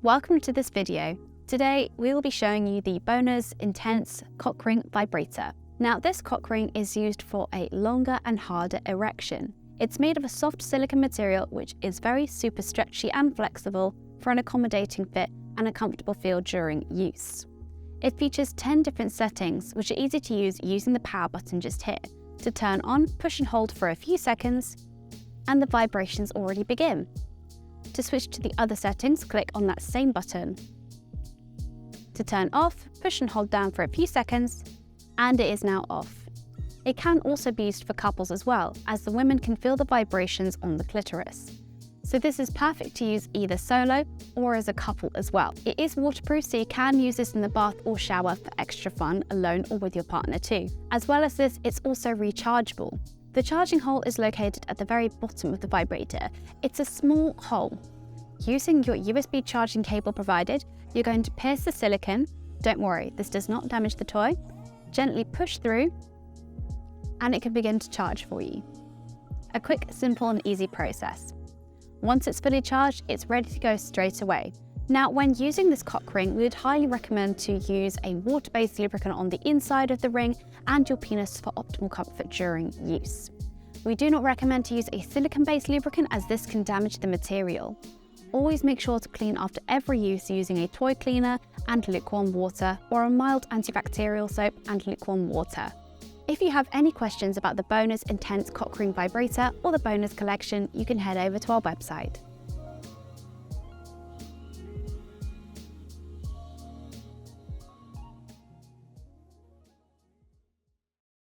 Welcome to this video. Today we will be showing you the Boners Intense Cock Ring Vibrator. Now this cock ring is used for a longer and harder erection. It's made of a soft silicone material which is very super stretchy and flexible for an accommodating fit and a comfortable feel during use. It features 10 different settings which are easy to use using the power button just here. To turn on, push and hold for a few seconds and the vibrations already begin. To switch to the other settings, click on that same button. To turn off, push and hold down for a few seconds, and it is now off. It can also be used for couples as well, as the women can feel the vibrations on the clitoris. So this is perfect to use either solo or as a couple as well. It is waterproof, so you can use this in the bath or shower for extra fun, alone or with your partner too. As well as this, it's also rechargeable. The charging hole is located at the very bottom of the vibrator. It's a small hole. Using your USB charging cable provided, you're going to pierce the silicone. Don't worry, this does not damage the toy. Gently push through, and it can begin to charge for you. A quick, simple and easy process. Once it's fully charged, it's ready to go straight away. Now, when using this cock ring, we would highly recommend to use a water-based lubricant on the inside of the ring and your penis for optimal comfort during use. We do not recommend to use a silicone-based lubricant as this can damage the material. Always make sure to clean after every use using a toy cleaner and lukewarm water, or a mild antibacterial soap and lukewarm water. If you have any questions about the Boners Intense Cock Ring Vibrator or the Boners collection, you can head over to our website.